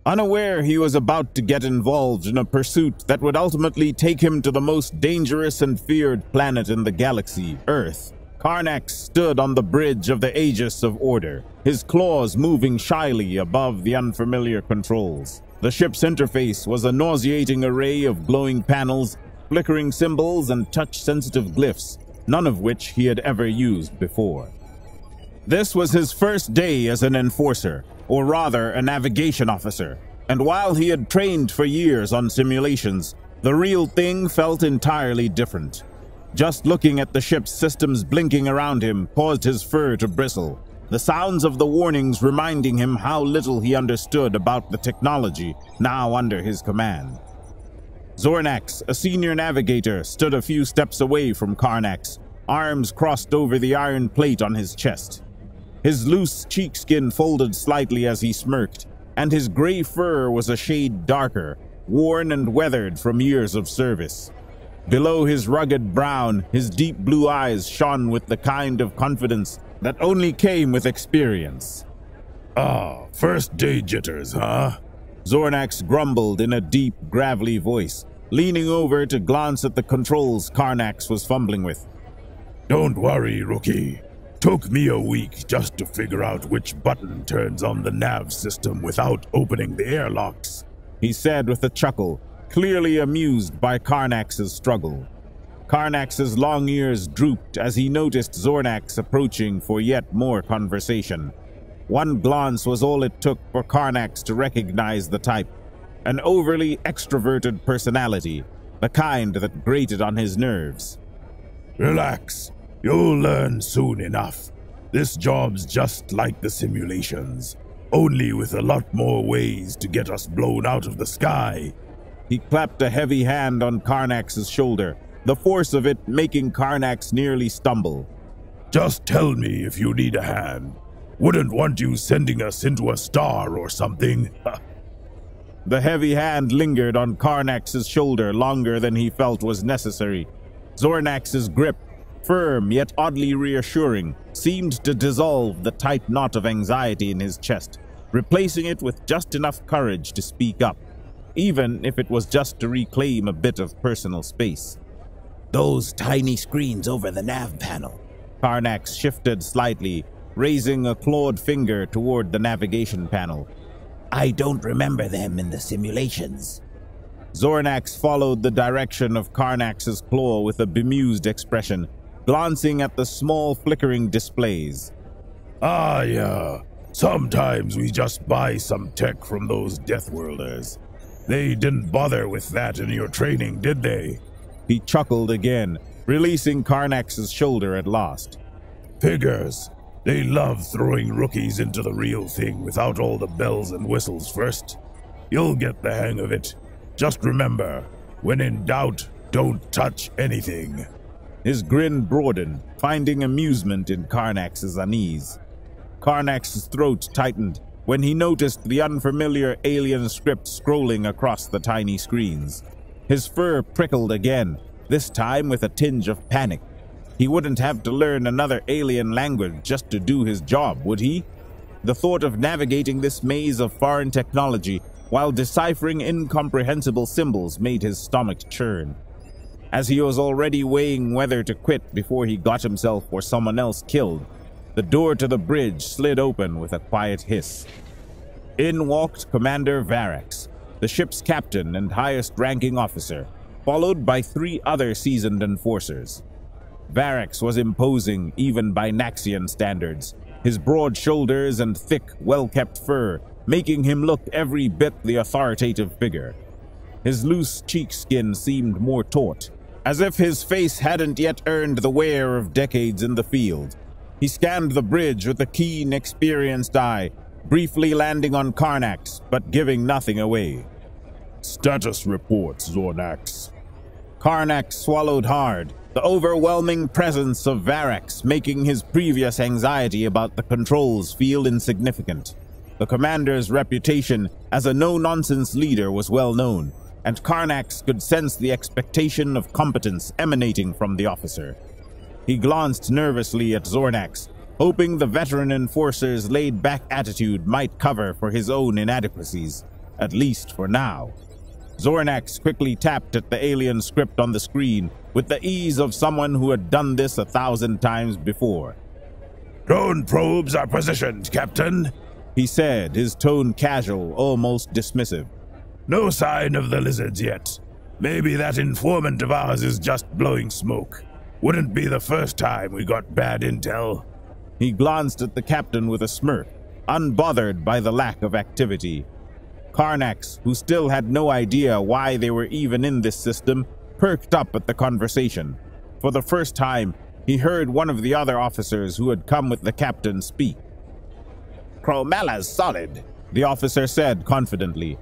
Unaware he was about to get involved in a pursuit that would ultimately take him to the most dangerous and feared planet in the galaxy, Earth, Karnax stood on the bridge of the Aegis of Order, his claws moving shyly above the unfamiliar controls. The ship's interface was a nauseating array of glowing panels, flickering symbols, and touch-sensitive glyphs, none of which he had ever used before. This was his first day as an enforcer, or rather a navigation officer, and while he had trained for years on simulations, the real thing felt entirely different. Just looking at the ship's systems blinking around him caused his fur to bristle, the sounds of the warnings reminding him how little he understood about the technology now under his command. Zornax, a senior navigator, stood a few steps away from Karnax, arms crossed over the iron plate on his chest. His loose cheekskin folded slightly as he smirked, and his gray fur was a shade darker, worn and weathered from years of service. Below his rugged brown, his deep blue eyes shone with the kind of confidence that only came with experience. "Ah, first day jitters, huh?" Zornax grumbled in a deep, gravelly voice, leaning over to glance at the controls Karnax was fumbling with. "Don't worry, rookie. Took me a week just to figure out which button turns on the nav system without opening the airlocks," he said with a chuckle, clearly amused by Karnax's struggle. Karnax's long ears drooped as he noticed Zornax approaching for yet more conversation. One glance was all it took for Karnax to recognize the type, an overly extroverted personality, the kind that grated on his nerves. "Relax, you'll learn soon enough. This job's just like the simulations, only with a lot more ways to get us blown out of the sky." He clapped a heavy hand on Karnax's shoulder, the force of it making Karnax nearly stumble. "Just tell me if you need a hand. Wouldn't want you sending us into a star or something." The heavy hand lingered on Karnax's shoulder longer than he felt was necessary. Zornax's grip, firm yet oddly reassuring, seemed to dissolve the tight knot of anxiety in his chest, replacing it with just enough courage to speak up, even if it was just to reclaim a bit of personal space. "Those tiny screens over the nav panel." Karnax shifted slightly, raising a clawed finger toward the navigation panel. "I don't remember them in the simulations." Zornax followed the direction of Karnax's claw with a bemused expression, glancing at the small flickering displays. "Ah, yeah. Sometimes we just buy some tech from those Deathworlders. They didn't bother with that in your training, did they?" He chuckled again, releasing Karnax's shoulder at last. "Figures. They love throwing rookies into the real thing without all the bells and whistles first. You'll get the hang of it. Just remember, when in doubt, don't touch anything." His grin broadened, finding amusement in Karnax's unease. Karnax's throat tightened when he noticed the unfamiliar alien script scrolling across the tiny screens. His fur prickled again, this time with a tinge of panic. He wouldn't have to learn another alien language just to do his job, would he? The thought of navigating this maze of foreign technology while deciphering incomprehensible symbols made his stomach churn. As he was already weighing whether to quit before he got himself or someone else killed, the door to the bridge slid open with a quiet hiss. In walked Commander Varax, the ship's captain and highest-ranking officer, followed by 3 other seasoned enforcers. Varax was imposing even by Naxian standards, his broad shoulders and thick, well-kept fur making him look every bit the authoritative figure. His loose cheekskin seemed more taut, as if his face hadn't yet earned the wear of decades in the field. He scanned the bridge with a keen, experienced eye, briefly landing on Karnax, but giving nothing away. "Status reports, Zornax." Karnax swallowed hard, the overwhelming presence of Varax making his previous anxiety about the controls feel insignificant. The commander's reputation as a no-nonsense leader was well known, and Karnax could sense the expectation of competence emanating from the officer. He glanced nervously at Zornax, hoping the veteran enforcer's laid-back attitude might cover for his own inadequacies. at least for now. Zornax quickly tapped at the alien script on the screen with the ease of someone who had done this 1,000 times before. "Drone probes are positioned, Captain," he said, his tone casual, almost dismissive. "No sign of the lizards yet. Maybe that informant of ours is just blowing smoke. Wouldn't be the first time we got bad intel." He glanced at the captain with a smirk, unbothered by the lack of activity. Karnax, who still had no idea why they were even in this system, perked up at the conversation. For the first time, he heard one of the other officers who had come with the captain speak. "Chromella's solid," the officer said confidently.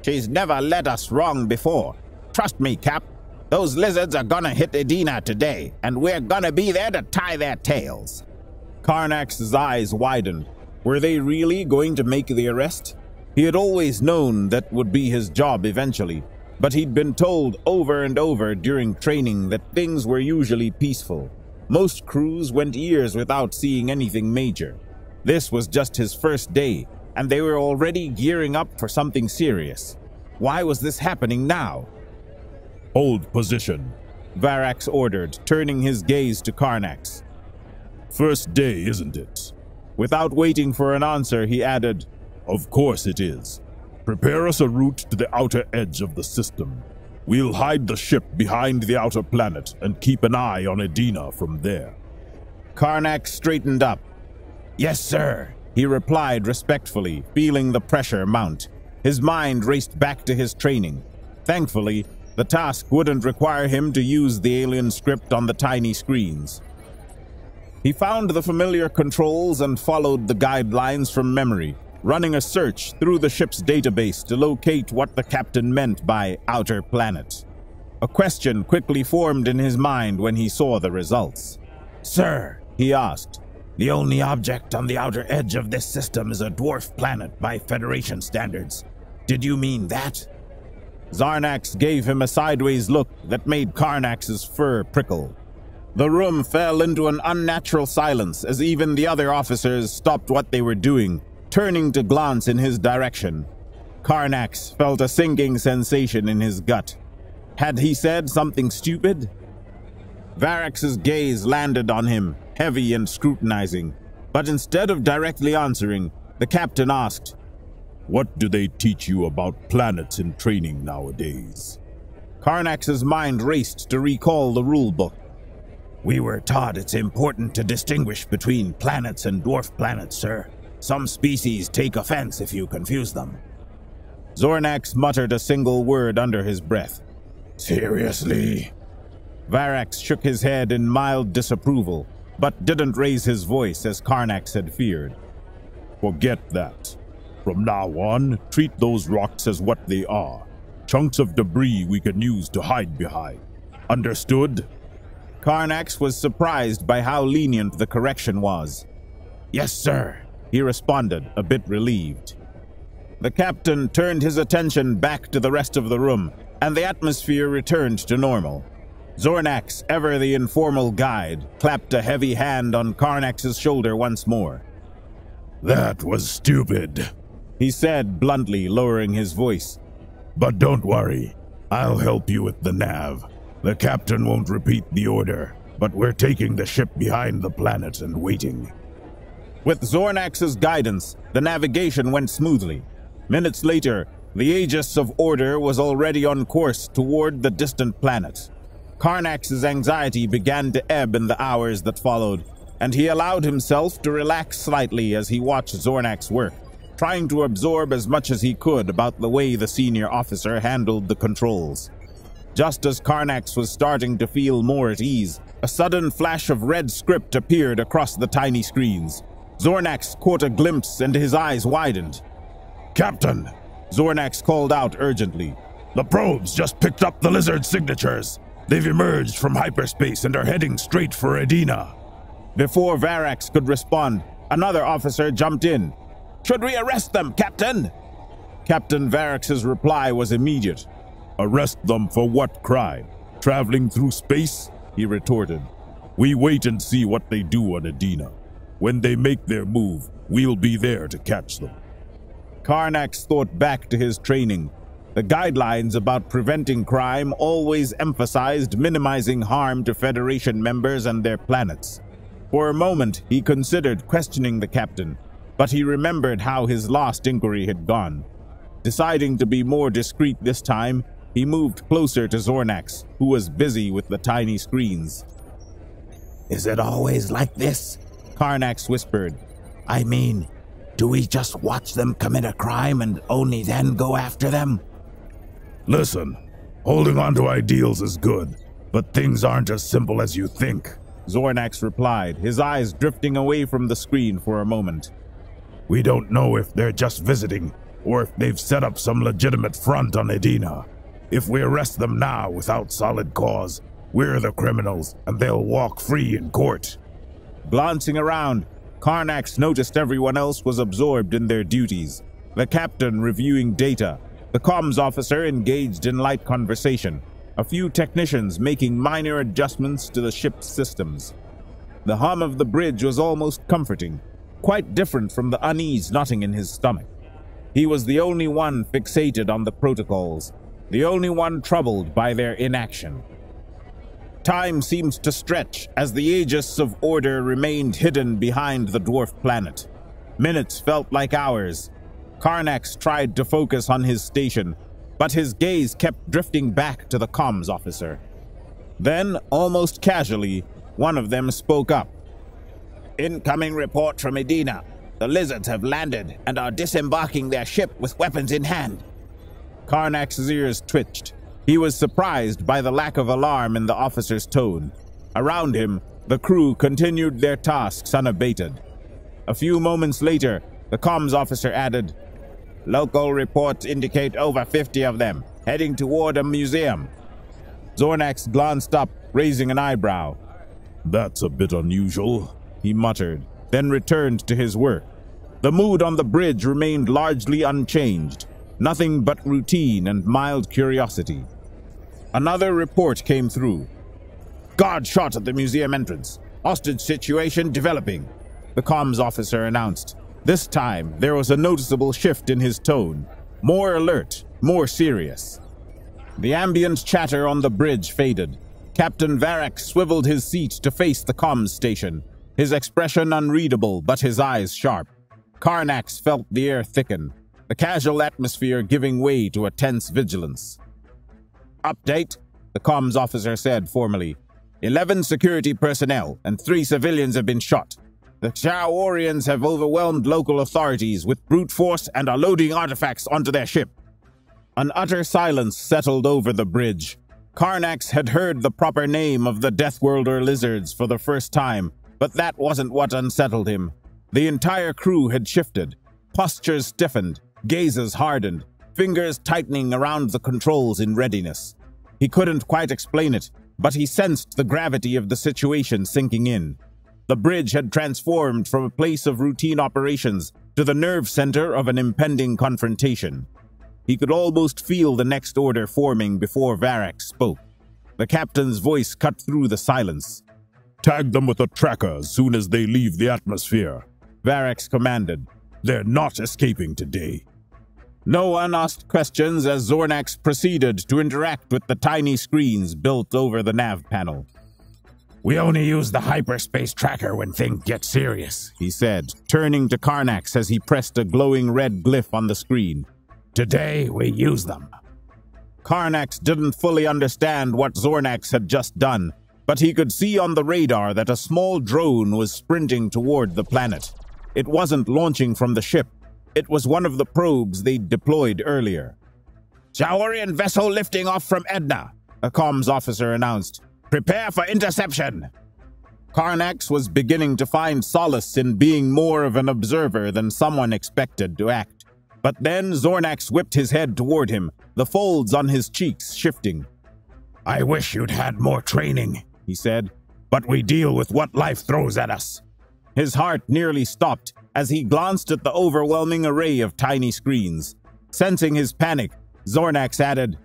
"She's never led us wrong before. Trust me, Cap. Those lizards are gonna hit Edina today, and we're gonna be there to tie their tails." Karnax's eyes widened. Were they really going to make the arrest? He had always known that would be his job eventually, but he'd been told over and over during training that things were usually peaceful. Most crews went years without seeing anything major. This was just his first day, and they were already gearing up for something serious. Why was this happening now? "Hold position," Varax ordered, turning his gaze to Karnax. "First day, isn't it?" Without waiting for an answer, he added, "Of course it is. Prepare us a route to the outer edge of the system. We'll hide the ship behind the outer planet and keep an eye on Edina from there." Karnax straightened up. "Yes, sir," he replied respectfully, feeling the pressure mount. His mind raced back to his training. Thankfully, the task wouldn't require him to use the alien script on the tiny screens. He found the familiar controls and followed the guidelines from memory, running a search through the ship's database to locate what the captain meant by outer planet. A question quickly formed in his mind when he saw the results. "Sir," he asked, "the only object on the outer edge of this system is a dwarf planet by Federation standards. Did you mean that?" Zarnax gave him a sideways look that made Karnax's fur prickle. The room fell into an unnatural silence as even the other officers stopped what they were doing, turning to glance in his direction. Karnax felt a sinking sensation in his gut. Had he said something stupid? Varax's gaze landed on him, heavy and scrutinizing, but instead of directly answering, the captain asked, "What do they teach you about planets in training nowadays?" Karnax's mind raced to recall the rulebook. "We were taught it's important to distinguish between planets and dwarf planets, sir. Some species take offense if you confuse them." Zornax muttered a single word under his breath. "Seriously?" Varax shook his head in mild disapproval, but didn't raise his voice as Karnax had feared. "Forget that. From now on, treat those rocks as what they are. Chunks of debris we can use to hide behind. Understood?" Karnax was surprised by how lenient the correction was. "Yes, sir," he responded, a bit relieved. The captain turned his attention back to the rest of the room, and the atmosphere returned to normal. Zornax, ever the informal guide, clapped a heavy hand on Karnax's shoulder once more. "That was stupid," he said bluntly, lowering his voice. "But don't worry. I'll help you with the nav. The captain won't repeat the order, but we're taking the ship behind the planet and waiting." With Zornax's guidance, the navigation went smoothly. Minutes later, the Aegis of Order was already on course toward the distant planet. Karnax's anxiety began to ebb in the hours that followed, and he allowed himself to relax slightly as he watched Zornax work, trying to absorb as much as he could about the way the senior officer handled the controls. Just as Karnax was starting to feel more at ease, a sudden flash of red script appeared across the tiny screens. Zornax caught a glimpse and his eyes widened. "Captain!" Zornax called out urgently. "The probes just picked up the lizard signatures. They've emerged from hyperspace and are heading straight for Edina." Before Varax could respond, another officer jumped in. "Should we arrest them, Captain?" Captain Varax's reply was immediate. "Arrest them for what crime? Traveling through space?" he retorted. "We wait and see what they do on Edina. When they make their move, we'll be there to catch them." Karnax thought back to his training. The guidelines about preventing crime always emphasized minimizing harm to Federation members and their planets. For a moment, he considered questioning the captain, but he remembered how his last inquiry had gone. Deciding to be more discreet this time, he moved closer to Zornax, who was busy with the tiny screens. "Is it always like this?" Karnax whispered. "I mean, do we just watch them commit a crime and only then go after them?" Listen, holding on to ideals is good, but things aren't as simple as you think, Zornax replied, his eyes drifting away from the screen for a moment. We don't know if they're just visiting, or if they've set up some legitimate front on Edina. If we arrest them now without solid cause, we're the criminals, and they'll walk free in court. Glancing around, Karnax noticed everyone else was absorbed in their duties. The captain reviewing data, the comms officer engaged in light conversation, a few technicians making minor adjustments to the ship's systems. The hum of the bridge was almost comforting, quite different from the unease knotting in his stomach. He was the only one fixated on the protocols, the only one troubled by their inaction. Time seemed to stretch as the Aegis of Order remained hidden behind the dwarf planet. Minutes felt like hours. Karnax tried to focus on his station, but his gaze kept drifting back to the comms officer. Then, almost casually, one of them spoke up. "Incoming report from Edina. The lizards have landed and are disembarking their ship with weapons in hand." Karnax's ears twitched. He was surprised by the lack of alarm in the officer's tone. Around him, the crew continued their tasks unabated. A few moments later, the comms officer added, "Local reports indicate over 50 of them, heading toward a museum." Zornax glanced up, raising an eyebrow. "That's a bit unusual," he muttered, then returned to his work. The mood on the bridge remained largely unchanged, nothing but routine and mild curiosity. Another report came through. "Guard shot at the museum entrance. Hostage situation developing," the comms officer announced. This time, there was a noticeable shift in his tone. More alert, more serious. The ambient chatter on the bridge faded. Captain Varric swiveled his seat to face the comms station, his expression unreadable but his eyes sharp. Karnax felt the air thicken, the casual atmosphere giving way to a tense vigilance. "Update," the comms officer said formally. 11 security personnel and 3 civilians have been shot. The Shaorians have overwhelmed local authorities with brute force and are loading artifacts onto their ship." An utter silence settled over the bridge. Karnax had heard the proper name of the Deathworlder lizards for the first time, but that wasn't what unsettled him. The entire crew had shifted. Postures stiffened, gazes hardened, fingers tightening around the controls in readiness. He couldn't quite explain it, but he sensed the gravity of the situation sinking in. The bridge had transformed from a place of routine operations to the nerve center of an impending confrontation. He could almost feel the next order forming before Varric spoke. The captain's voice cut through the silence. "Tag them with a tracker as soon as they leave the atmosphere," Varric commanded. "They're not escaping today." No one asked questions as Zornax proceeded to interact with the tiny screens built over the nav panel. "We only use the hyperspace tracker when things get serious," he said, turning to Karnax as he pressed a glowing red glyph on the screen. "Today, we use them." Karnax didn't fully understand what Zornax had just done, but he could see on the radar that a small drone was sprinting toward the planet. It wasn't launching from the ship. It was one of the probes they'd deployed earlier. "Shaorian vessel lifting off from Edna," a comms officer announced. "Prepare for interception." Karnax was beginning to find solace in being more of an observer than someone expected to act. But then Zornax whipped his head toward him, the folds on his cheeks shifting. "I wish you'd had more training," he said, "but we deal with what life throws at us." His heart nearly stopped as he glanced at the overwhelming array of tiny screens. Sensing his panic, Zornax added,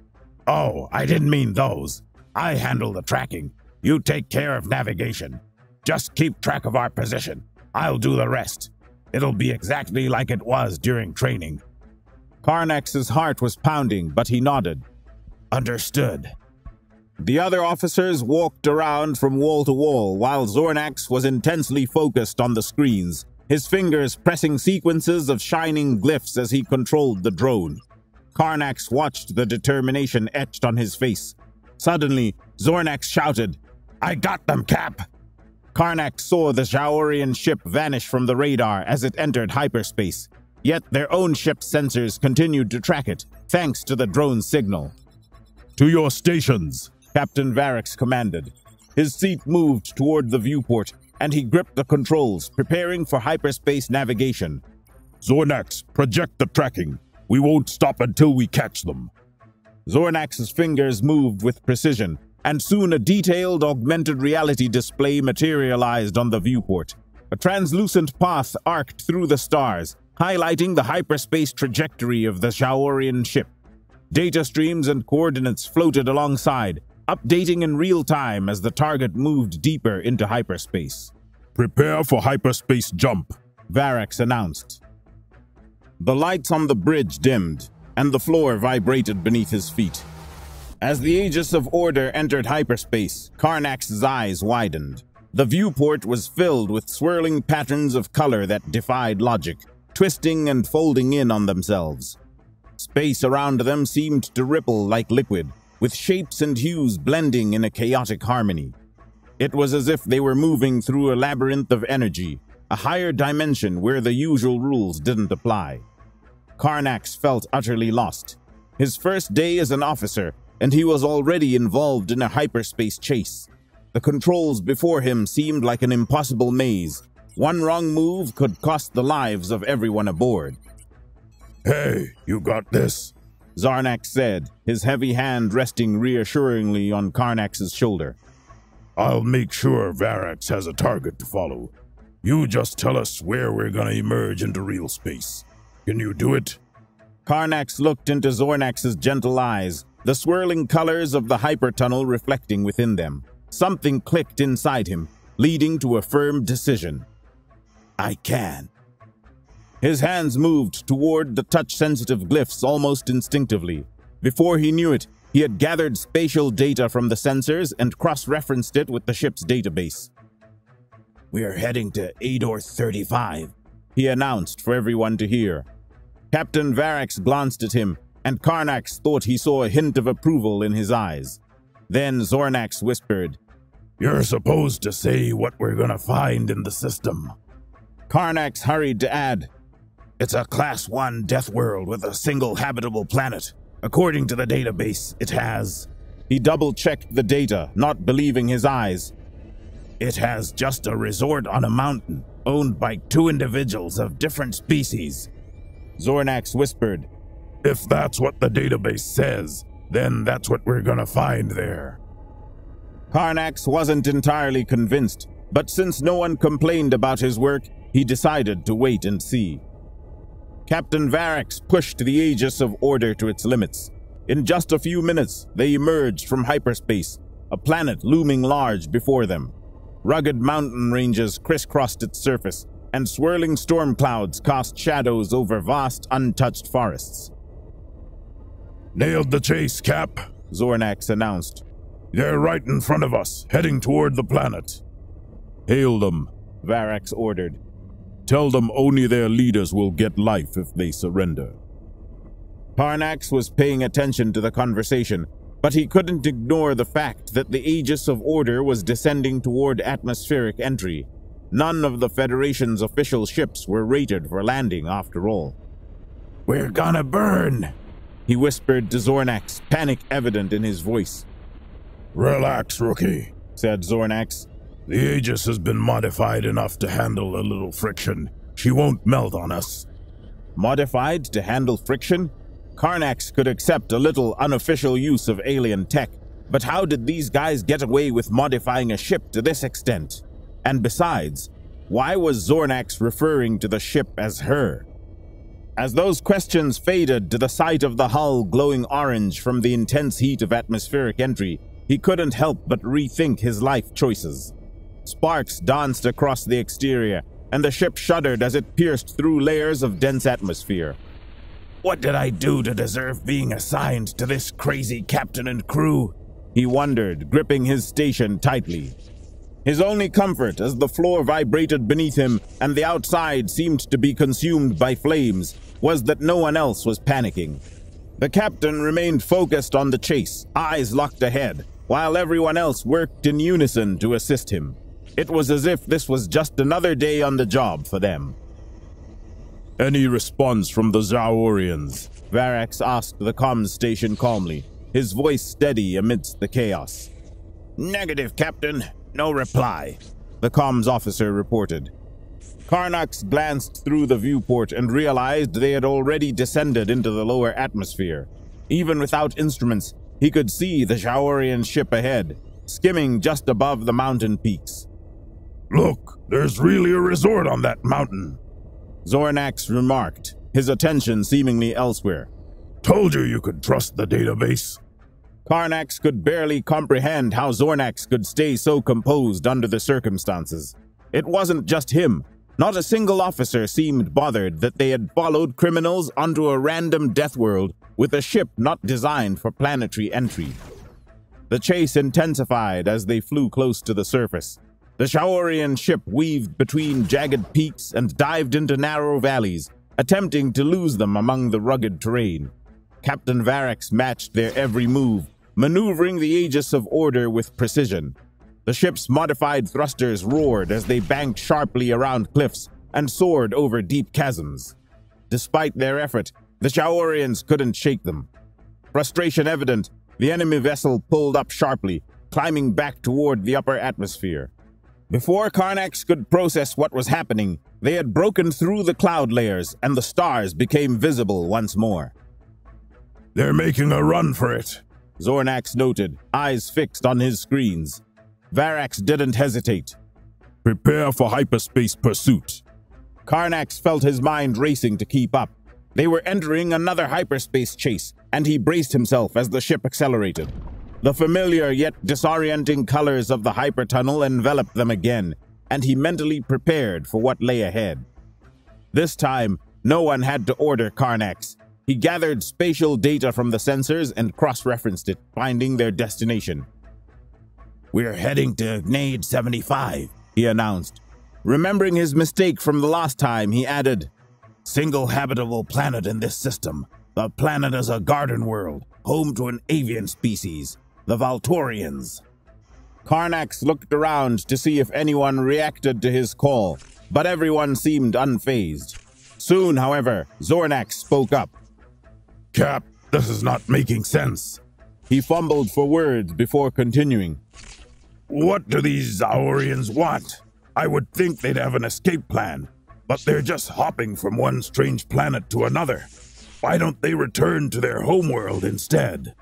"Oh, I didn't mean those. I handle the tracking. You take care of navigation. Just keep track of our position. I'll do the rest. It'll be exactly like it was during training. Karnax's heart was pounding, but he nodded. Understood. The other officers walked around from wall to wall while Zornax was intensely focused on the screens, his fingers pressing sequences of shining glyphs as he controlled the drone. Karnax watched the determination etched on his face. Suddenly, Zornax shouted, "I got them, Cap!" Karnax saw the Jaorian ship vanish from the radar as it entered hyperspace, yet their own ship's sensors continued to track it, thanks to the drone's signal. To your stations, Captain Varix commanded. His seat moved toward the viewport, and he gripped the controls, preparing for hyperspace navigation. Zornax, project the tracking. We won't stop until we catch them. Zornax's fingers moved with precision, and soon a detailed augmented reality display materialized on the viewport. A translucent path arced through the stars, highlighting the hyperspace trajectory of the Jaorian ship. Data streams and coordinates floated alongside, updating in real time as the target moved deeper into hyperspace. Prepare for hyperspace jump, Varix announced. The lights on the bridge dimmed, and the floor vibrated beneath his feet. As the Aegis of Order entered hyperspace, Karnax's eyes widened. The viewport was filled with swirling patterns of color that defied logic, twisting and folding in on themselves. Space around them seemed to ripple like liquid, with shapes and hues blending in a chaotic harmony. It was as if they were moving through a labyrinth of energy, a higher dimension where the usual rules didn't apply. Karnax felt utterly lost. His first day as an officer, and he was already involved in a hyperspace chase. The controls before him seemed like an impossible maze. One wrong move could cost the lives of everyone aboard. Hey, you got this, Zornax said, his heavy hand resting reassuringly on Karnax's shoulder. I'll make sure Varix has a target to follow. You just tell us where we're gonna emerge into real space. Can you do it? Karnax looked into Zornax's gentle eyes, the swirling colors of the hypertunnel reflecting within them. Something clicked inside him, leading to a firm decision. I can. His hands moved toward the touch-sensitive glyphs almost instinctively. Before he knew it, he had gathered spatial data from the sensors and cross-referenced it with the ship's database. We're heading to Ador 35, he announced for everyone to hear. Captain Varix glanced at him, and Karnax thought he saw a hint of approval in his eyes. Then Zornax whispered, You're supposed to say what we're gonna find in the system. Karnax hurried to add, It's a Class 1 death world with a single habitable planet. According to the database, it has. He double-checked the data, not believing his eyes. It has just a resort on a mountain, owned by 2 individuals of different species. Zornax whispered, If that's what the database says, then that's what we're gonna find there. Karnax wasn't entirely convinced, but since no one complained about his work, he decided to wait and see. Captain Varix pushed the Aegis of Order to its limits. In just a few minutes, they emerged from hyperspace, a planet looming large before them. Rugged mountain ranges crisscrossed its surface, and swirling storm clouds cast shadows over vast, untouched forests. Nailed the chase, Cap, Zornax announced. They're right in front of us, heading toward the planet. Hail them, Varix ordered. Tell them only their leaders will get life if they surrender. Karnax was paying attention to the conversation, but he couldn't ignore the fact that the Aegis of Order was descending toward atmospheric entry. None of the Federation's official ships were rated for landing after all. We're gonna burn, he whispered to Zornax, panic evident in his voice. Relax, rookie, said Zornax. The Aegis has been modified enough to handle a little friction. She won't melt on us. Modified to handle friction? Karnax could accept a little unofficial use of alien tech, but how did these guys get away with modifying a ship to this extent? And besides, why was Zornax referring to the ship as her? As those questions faded to the sight of the hull glowing orange from the intense heat of atmospheric entry, he couldn't help but rethink his life choices. Sparks danced across the exterior, and the ship shuddered as it pierced through layers of dense atmosphere. What did I do to deserve being assigned to this crazy captain and crew? He wondered, gripping his station tightly. His only comfort, as the floor vibrated beneath him and the outside seemed to be consumed by flames, was that no one else was panicking. The captain remained focused on the chase, eyes locked ahead, while everyone else worked in unison to assist him. It was as if this was just another day on the job for them. Any response from the Zaorians? Varax asked the comms station calmly, his voice steady amidst the chaos. Negative, Captain. No reply, the comms officer reported. Karnax glanced through the viewport and realized they had already descended into the lower atmosphere. Even without instruments, he could see the Zaorian ship ahead, skimming just above the mountain peaks. Look, there's really a resort on that mountain, Zornax remarked, his attention seemingly elsewhere. Told you could trust the database. Karnax could barely comprehend how Zornax could stay so composed under the circumstances. It wasn't just him. Not a single officer seemed bothered that they had followed criminals onto a random death world with a ship not designed for planetary entry. The chase intensified as they flew close to the surface. The Zaorian ship weaved between jagged peaks and dived into narrow valleys, attempting to lose them among the rugged terrain. Captain Varax matched their every move, maneuvering the Aegis of Order with precision. The ship's modified thrusters roared as they banked sharply around cliffs and soared over deep chasms. Despite their effort, the Zaorians couldn't shake them. Frustration evident, the enemy vessel pulled up sharply, climbing back toward the upper atmosphere. Before Karnax could process what was happening, they had broken through the cloud layers and the stars became visible once more. They're making a run for it, Zornax noted, eyes fixed on his screens. Varax didn't hesitate. Prepare for hyperspace pursuit. Karnax felt his mind racing to keep up. They were entering another hyperspace chase, and he braced himself as the ship accelerated. The familiar yet disorienting colors of the hypertunnel enveloped them again, and he mentally prepared for what lay ahead. This time, no one had to order Karnax. He gathered spatial data from the sensors and cross-referenced it, finding their destination. We're heading to Gnade 75, he announced. Remembering his mistake from the last time, he added, Single habitable planet in this system. The planet is a garden world, home to an avian species, the Valtorians. Karnax looked around to see if anyone reacted to his call, but everyone seemed unfazed. Soon, however, Zornax spoke up. Cap, this is not making sense. He fumbled for words before continuing. What do these Zaorians want? I would think they'd have an escape plan, but they're just hopping from one strange planet to another. Why don't they return to their homeworld instead?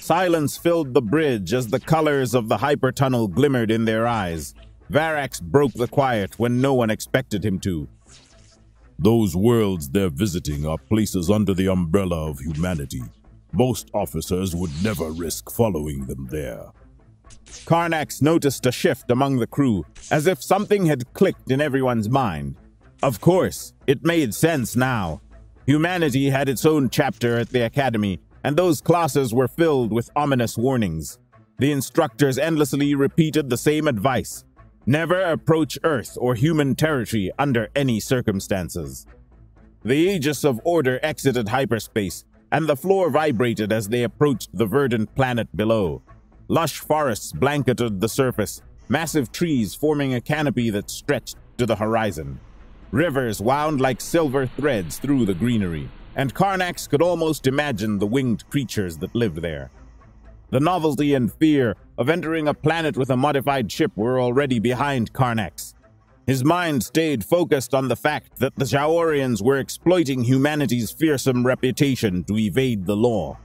Silence filled the bridge as the colors of the hypertunnel glimmered in their eyes. Varax broke the quiet when no one expected him to. Those worlds they're visiting are places under the umbrella of humanity. Most officers would never risk following them there. Karnax noticed a shift among the crew, as if something had clicked in everyone's mind. Of course, it made sense now. Humanity had its own chapter at the Academy, and those classes were filled with ominous warnings. The instructors endlessly repeated the same advice. Never approach Earth or human territory under any circumstances. The Aegis of Order exited hyperspace, and the floor vibrated as they approached the verdant planet below. Lush forests blanketed the surface, massive trees forming a canopy that stretched to the horizon. Rivers wound like silver threads through the greenery, and Karnax could almost imagine the winged creatures that lived there. The novelty and fear of entering a planet with a modified ship were already behind Karnax. His mind stayed focused on the fact that the Zaorians were exploiting humanity's fearsome reputation to evade the law.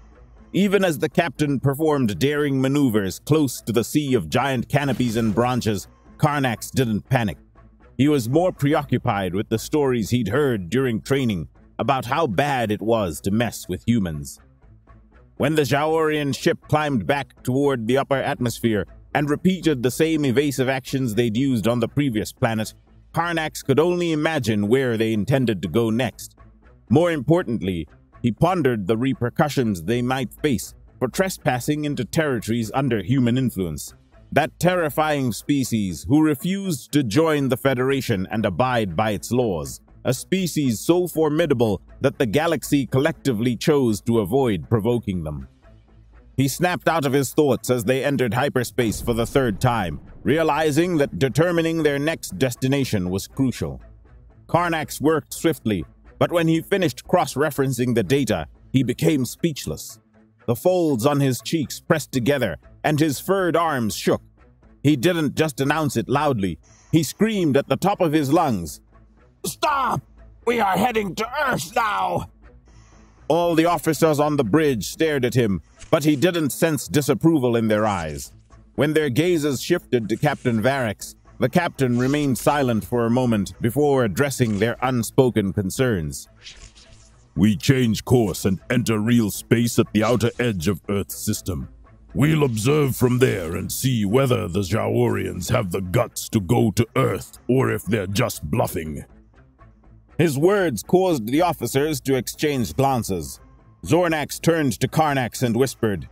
Even as the captain performed daring maneuvers close to the sea of giant canopies and branches, Karnax didn't panic. He was more preoccupied with the stories he'd heard during training about how bad it was to mess with humans. When the Zaorian ship climbed back toward the upper atmosphere and repeated the same evasive actions they'd used on the previous planet, Karnax could only imagine where they intended to go next. More importantly, He pondered the repercussions they might face for trespassing into territories under human influence. That terrifying species who refused to join the Federation and abide by its laws. A species so formidable that the galaxy collectively chose to avoid provoking them. He snapped out of his thoughts as they entered hyperspace for the third time, realizing that determining their next destination was crucial. Karnax worked swiftly, but when he finished cross-referencing the data, he became speechless. The folds on his cheeks pressed together, and his furred arms shook. He didn't just announce it loudly. He screamed at the top of his lungs, "Stop! We are heading to Earth now!" All the officers on the bridge stared at him, but he didn't sense disapproval in their eyes. When their gazes shifted to Captain Variks, the captain remained silent for a moment before addressing their unspoken concerns. We change course and enter real space at the outer edge of Earth's system. We'll observe from there and see whether the Jaorians have the guts to go to Earth or if they're just bluffing. His words caused the officers to exchange glances. Zornax turned to Karnax and whispered,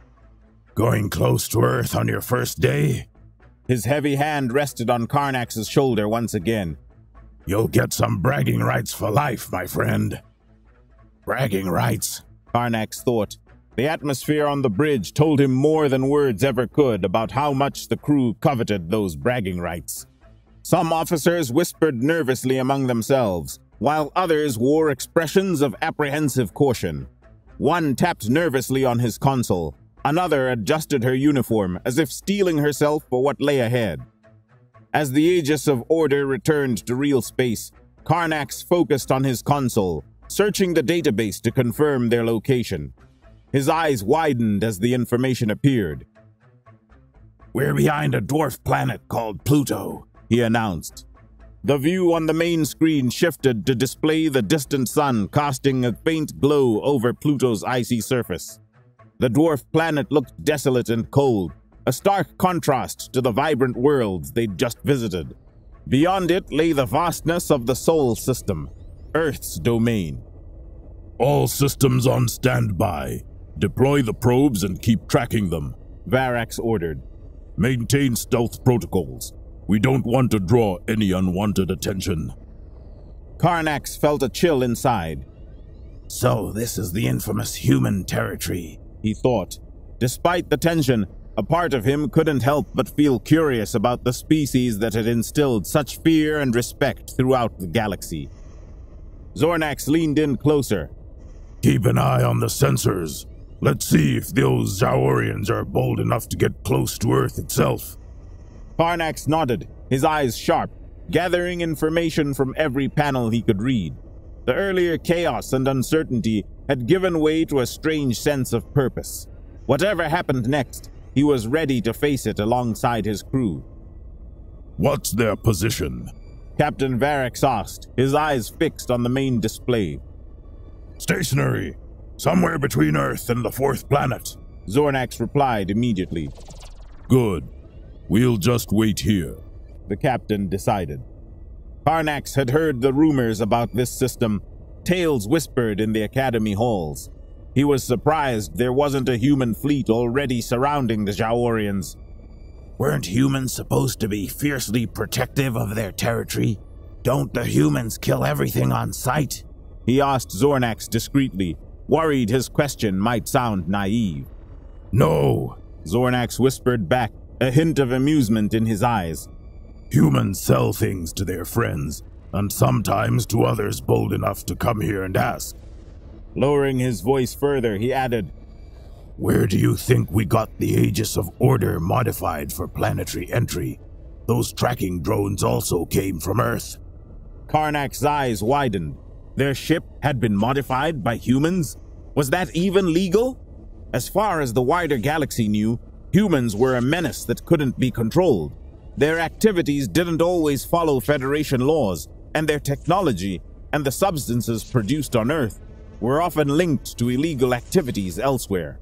"Going close to Earth on your first day?" His heavy hand rested on Karnax's shoulder once again. "You'll get some bragging rights for life, my friend." Bragging rights, Karnax thought. The atmosphere on the bridge told him more than words ever could about how much the crew coveted those bragging rights. Some officers whispered nervously among themselves, while others wore expressions of apprehensive caution. One tapped nervously on his console. Another adjusted her uniform, as if steeling herself for what lay ahead. As the Aegis of Order returned to real space, Karnax focused on his console, searching the database to confirm their location. His eyes widened as the information appeared. "We're behind a dwarf planet called Pluto," he announced. The view on the main screen shifted to display the distant sun casting a faint glow over Pluto's icy surface. The dwarf planet looked desolate and cold, a stark contrast to the vibrant worlds they'd just visited. Beyond it lay the vastness of the Sol system, Earth's domain. "All systems on standby. Deploy the probes and keep tracking them," Variks ordered. "Maintain stealth protocols. We don't want to draw any unwanted attention." Karnax felt a chill inside. "So this is the infamous human territory," he thought. Despite the tension, a part of him couldn't help but feel curious about the species that had instilled such fear and respect throughout the galaxy. Zornax leaned in closer. "Keep an eye on the sensors. Let's see if those Jaorians are bold enough to get close to Earth itself." Karnax nodded, his eyes sharp, gathering information from every panel he could read. The earlier chaos and uncertainty had given way to a strange sense of purpose. Whatever happened next, he was ready to face it alongside his crew. "What's their position?" Captain Variks asked, his eyes fixed on the main display. "Stationary. Somewhere between Earth and the fourth planet," Zornax replied immediately. "Good. We'll just wait here," the captain decided. Karnax had heard the rumors about this system, tales whispered in the Academy halls. He was surprised there wasn't a human fleet already surrounding the Jaorians. "Weren't humans supposed to be fiercely protective of their territory? Don't the humans kill everything on sight?" He asked Zornax discreetly, worried his question might sound naive. "No," Zornax whispered back, a hint of amusement in his eyes. "Humans sell things to their friends, and sometimes to others bold enough to come here and ask." Lowering his voice further, he added, "Where do you think we got the Aegis of Order modified for planetary entry? Those tracking drones also came from Earth." Karnax's eyes widened. Their ship had been modified by humans? Was that even legal? As far as the wider galaxy knew, humans were a menace that couldn't be controlled. Their activities didn't always follow Federation laws, and their technology and the substances produced on Earth were often linked to illegal activities elsewhere.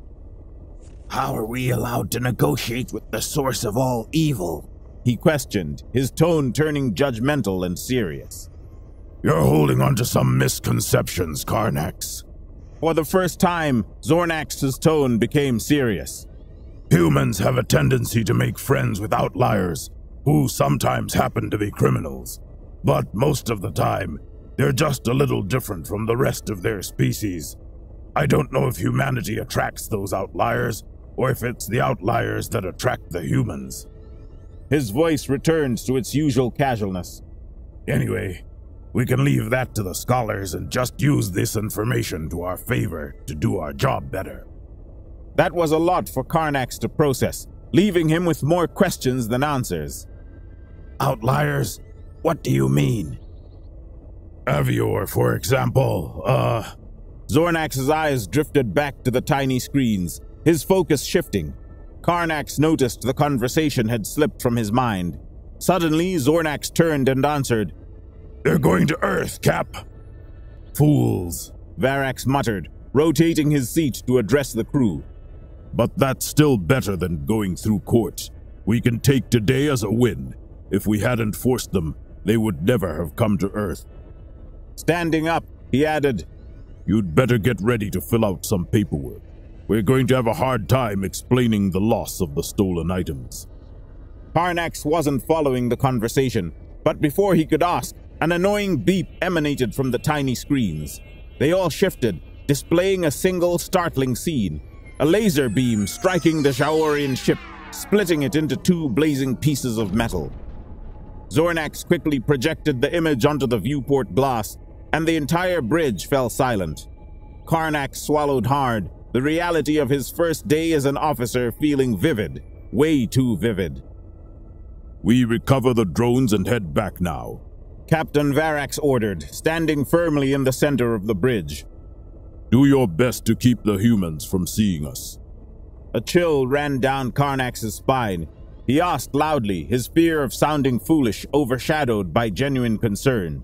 "How are we allowed to negotiate with the source of all evil?" he questioned, his tone turning judgmental and serious. "You're holding on to some misconceptions, Karnax." For the first time, Zornax's tone became serious. Humans have a tendency to make friends with outliers, who sometimes happen to be criminals. But most of the time, they're just a little different from the rest of their species. I don't know if humanity attracts those outliers, or if it's the outliers that attract the humans. His voice returns to its usual casualness. Anyway, we can leave that to the scholars and just use this information to our favor to do our job better. That was a lot for Karnax to process, leaving him with more questions than answers. Outliers? What do you mean? Avior, for example, Zornax's eyes drifted back to the tiny screens, his focus shifting. Karnax noticed the conversation had slipped from his mind. Suddenly, Zornax turned and answered. They're going to Earth, Cap. Fools, Varax muttered, rotating his seat to address the crew. But that's still better than going through court. We can take today as a win. If we hadn't forced them, they would never have come to Earth. Standing up, he added, You'd better get ready to fill out some paperwork. We're going to have a hard time explaining the loss of the stolen items. Karnax wasn't following the conversation, but before he could ask, an annoying beep emanated from the tiny screens. They all shifted, displaying a single startling scene. A laser beam striking the Shaorian ship, splitting it into two blazing pieces of metal. Zornax quickly projected the image onto the viewport glass, and the entire bridge fell silent. Karnax swallowed hard, the reality of his first day as an officer feeling vivid, way too vivid. We recover the drones and head back now, Captain Varax ordered, standing firmly in the center of the bridge. Do your best to keep the humans from seeing us. A chill ran down Karnax's spine. He asked loudly, his fear of sounding foolish overshadowed by genuine concern.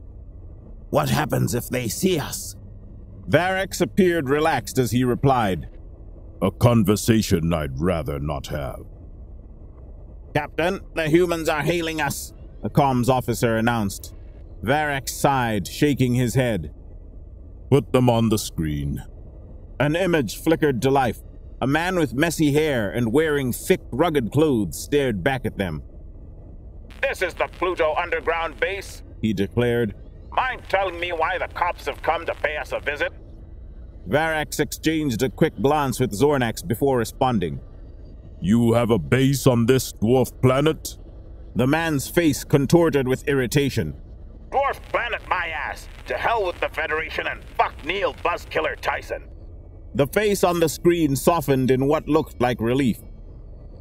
What happens if they see us? Varax appeared relaxed as he replied. A conversation I'd rather not have. Captain, the humans are hailing us, a comms officer announced. Varax sighed, shaking his head. Put them on the screen. An image flickered to life. A man with messy hair and wearing thick, rugged clothes stared back at them. This is the Pluto underground base, he declared. Mind telling me why the cops have come to pay us a visit? Varax exchanged a quick glance with Zornax before responding. You have a base on this dwarf planet? The man's face contorted with irritation. Dwarf planet my ass! To hell with the Federation and fuck Neil Buzzkiller Tyson! The face on the screen softened in what looked like relief.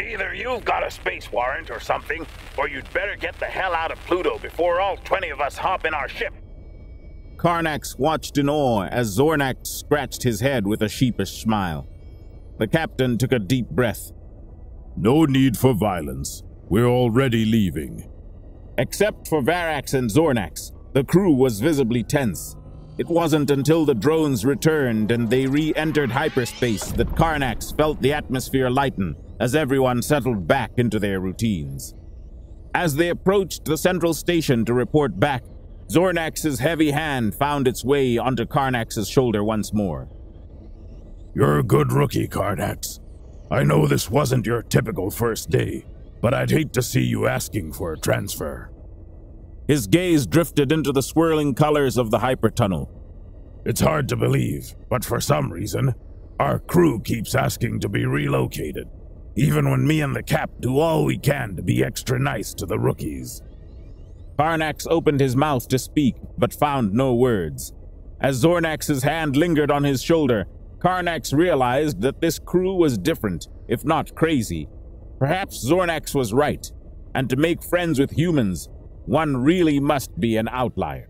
Either you've got a space warrant or something, or you'd better get the hell out of Pluto before all 20 of us hop in our ship. Karnax watched in awe as Zornax scratched his head with a sheepish smile. The captain took a deep breath. No need for violence. We're already leaving. Except for Varax and Zornax, the crew was visibly tense. It wasn't until the drones returned and they re-entered hyperspace that Karnax felt the atmosphere lighten as everyone settled back into their routines. As they approached the central station to report back, Zornax's heavy hand found its way onto Karnax's shoulder once more. You're a good rookie, Karnax. I know this wasn't your typical first day, but I'd hate to see you asking for a transfer. His gaze drifted into the swirling colors of the hypertunnel. It's hard to believe, but for some reason, our crew keeps asking to be relocated, even when me and the Cap do all we can to be extra nice to the rookies. Karnax opened his mouth to speak, but found no words. As Zornax's hand lingered on his shoulder, Karnax realized that this crew was different, if not crazy. Perhaps Zornax was right, and to make friends with humans, one really must be an outlier.